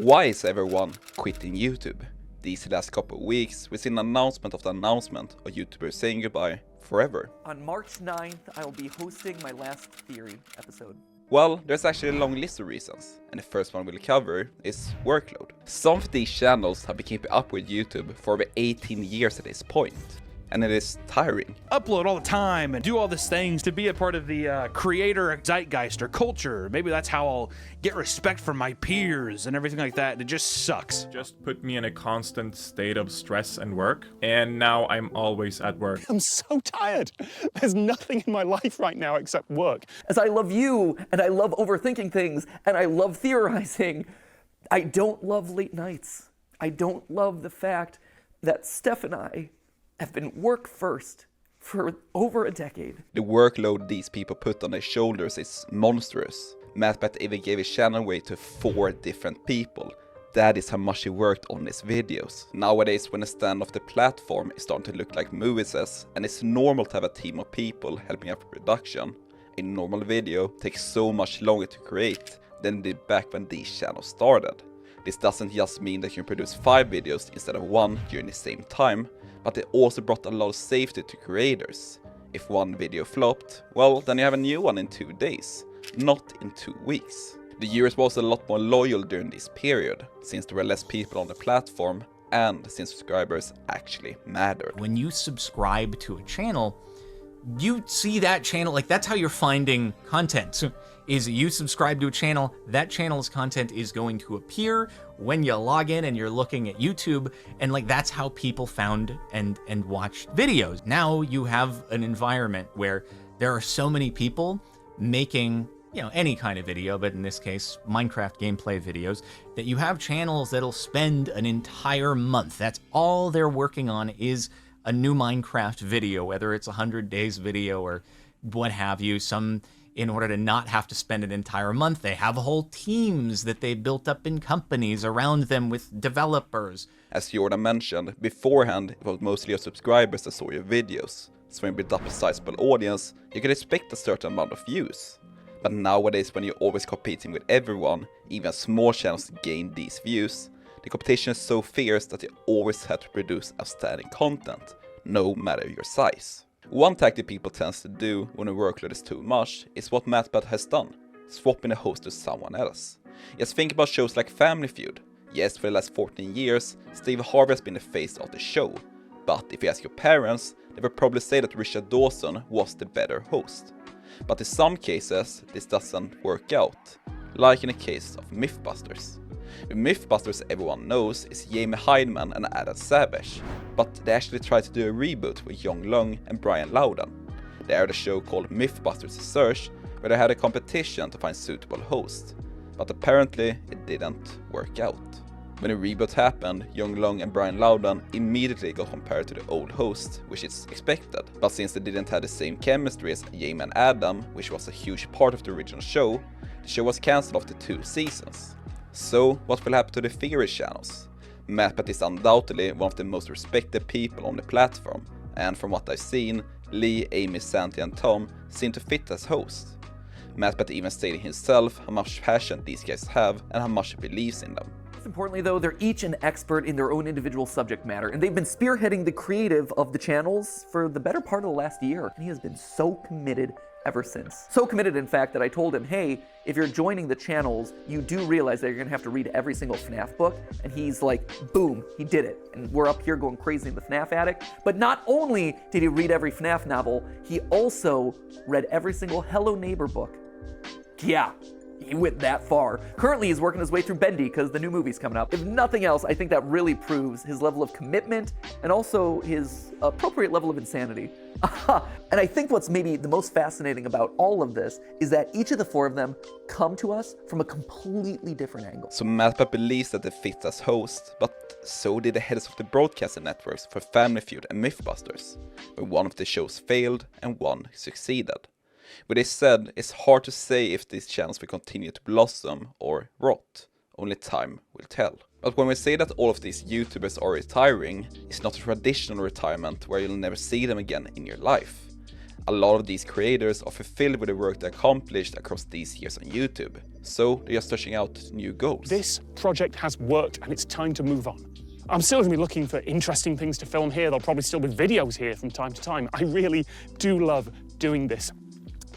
Why is everyone quitting YouTube? These last couple of weeks, we've seen announcement after announcement of YouTubers saying goodbye forever. On March 9th, I will be hosting my last Theory episode. Well, there's actually a long list of reasons, and the first one we'll cover is workload. Some of these channels have been keeping up with YouTube for over 18 years at this point, and it is tiring. Upload all the time and do all these things to be a part of the creator zeitgeist or culture. Maybe that's how I'll get respect from my peers and everything like that. It just sucks. Just put me in a constant state of stress and work, and now I'm always at work. I'm so tired. There's nothing in my life right now except work. As I love you, and I love overthinking things, and I love theorizing, I don't love late nights. I don't love the fact that Steph and I have been work first for over a decade. The workload these people put on their shoulders is monstrous. MattBat even gave his channel away to 4 different people. That is how much he worked on his videos. Nowadays, when a stand off the platform is starting to look like movies, and it's normal to have a team of people helping out with production, a normal video takes so much longer to create than it did back when these channels started. This doesn't just mean that you can produce 5 videos instead of 1 during the same time, but it also brought a lot of safety to creators. If one video flopped, well, then you have a new one in 2 days, not in 2 weeks. The viewers were also a lot more loyal during this period, since there were less people on the platform, and since subscribers actually mattered. When you subscribe to a channel, you see that channel, like that's how you're finding content. Is you subscribe to a channel, that channel's content is going to appear when you log in and you're looking at YouTube, and like that's how people found and watched videos. Now you have an environment where there are so many people making, you know, any kind of video, but in this case, Minecraft gameplay videos, that you have channels that'll spend an entire month. That's all they're working on is a new Minecraft video, whether it's a 100 days video or what have you. Some, in order to not have to spend an entire month, they have whole teams that they built up in companies around them with developers. As Jordan mentioned, beforehand it was mostly your subscribers that saw your videos, so when you build up a sizable audience, you could expect a certain amount of views. But nowadays, when you're always competing with everyone, even small channels gain these views, the competition is so fierce that you always have to produce outstanding content, no matter your size. One tactic people tend to do when the workload is too much is what MattBat has done, swapping the host to someone else. Just think about shows like Family Feud. Yes, for the last 14 years, Steve Harvey has been the face of the show, but if you ask your parents, they will probably say that Richard Dawson was the better host. But in some cases, this doesn't work out, like in the case of Mythbusters. With Mythbusters, everyone knows is Jamie Hyneman and Adam Savage, but they actually tried to do a reboot with Young Lung and Brian Loudon. They aired a show called Mythbusters Search, where they had a competition to find suitable hosts, but apparently it didn't work out. When the reboot happened, Young Lung and Brian Loudon immediately got compared to the old host, which is expected, but since they didn't have the same chemistry as Jamie and Adam, which was a huge part of the original show, the show was cancelled after 2 seasons. So, what will happen to the Theory channels? MattBat is undoubtedly one of the most respected people on the platform, and from what I've seen, Lee, Amy, Santi and Tom seem to fit as hosts. MattBat even stated himself how much passion these guys have and how much he believes in them. Most importantly though, they're each an expert in their own individual subject matter, and they've been spearheading the creative of the channels for the better part of the last year, and he has been so committed ever since. So committed, in fact, that I told him, hey, if you're joining the channels, you do realize that you're gonna have to read every single FNAF book, and he's like, boom, he did it. And we're up here going crazy in the FNAF attic. But not only did he read every FNAF novel, he also read every single Hello Neighbor book. Yeah, he went that far. Currently, he's working his way through Bendy because the new movie's coming up. If nothing else, I think that really proves his level of commitment and also his appropriate level of insanity. And I think what's maybe the most fascinating about all of this is that each of the 4 of them come to us from a completely different angle. So MattBat believes that they fit as hosts, but so did the heads of the broadcasting networks for Family Feud and Mythbusters, where one of the shows failed and one succeeded. With this said, it's hard to say if these channels will continue to blossom or rot. Only time will tell. But when we say that all of these YouTubers are retiring, it's not a traditional retirement where you'll never see them again in your life. A lot of these creators are fulfilled with the work they accomplished across these years on YouTube, so they're just searching out new goals. This project has worked and it's time to move on. I'm still going to be looking for interesting things to film here. There'll probably still be videos here from time to time. I really do love doing this.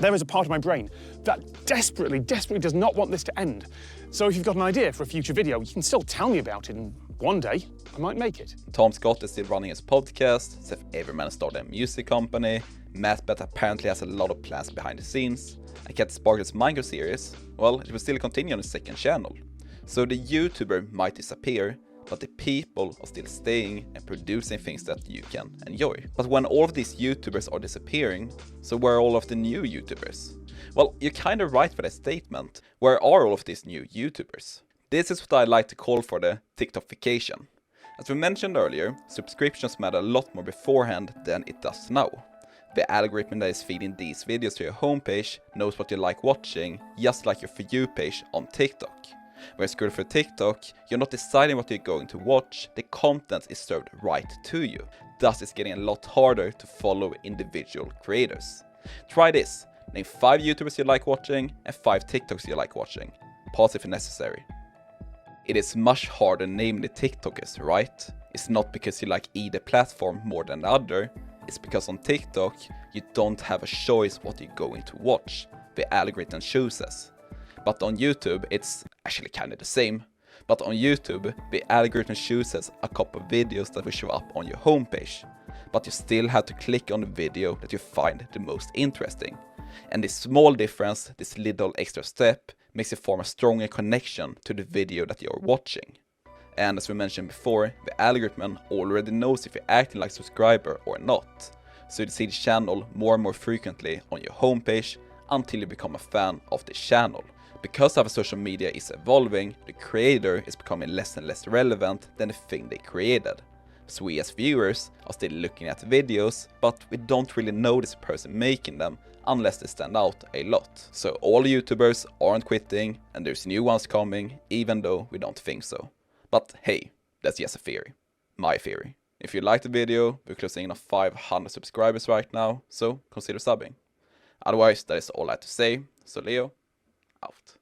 There is a part of my brain that desperately does not want this to end. So if you've got an idea for a future video, you can still tell me about it, and one day I might make it. Tom Scott is still running his podcast, Seth Everman started a music company, Mattbet apparently has a lot of plans behind the scenes, and Cat Sparkle's Minecraft series, well, it will still continue on his second channel. So the YouTuber might disappear, but the people are still staying and producing things that you can enjoy. But when all of these YouTubers are disappearing, so where are all of the new YouTubers? Well, you're kind of right with that statement. Where are all of these new YouTubers? This is what I like to call for the TikTokification. As we mentioned earlier, subscriptions matter a lot more beforehand than it does now. The algorithm that is feeding these videos to your homepage knows what you like watching, just like your For You page on TikTok. When you scroll through TikTok, you're not deciding what you're going to watch, the content is served right to you. Thus it's getting a lot harder to follow individual creators. Try this, name 5 YouTubers you like watching and 5 TikToks you like watching. Pause if necessary. It is much harder naming the TikTokers, right? It's not because you like either platform more than the other, it's because on TikTok you don't have a choice what you're going to watch, the algorithm chooses. But on YouTube, it's actually kind of the same. But on YouTube, the algorithm chooses a couple of videos that will show up on your homepage. But you still have to click on the video that you find the most interesting. And this small difference, this little extra step, makes you form a stronger connection to the video that you're watching. And as we mentioned before, the algorithm already knows if you're acting like a subscriber or not. So you see the channel more and more frequently on your homepage until you become a fan of the channel. Because how social media is evolving, the creator is becoming less and less relevant than the thing they created. So we as viewers are still looking at videos, but we don't really notice the person making them unless they stand out a lot. So all YouTubers aren't quitting and there's new ones coming, even though we don't think so. But hey, that's just a theory. My theory. If you liked the video, we're closing in on 500 subscribers right now, so consider subbing. Otherwise, that is all I have to say. So Leo, out.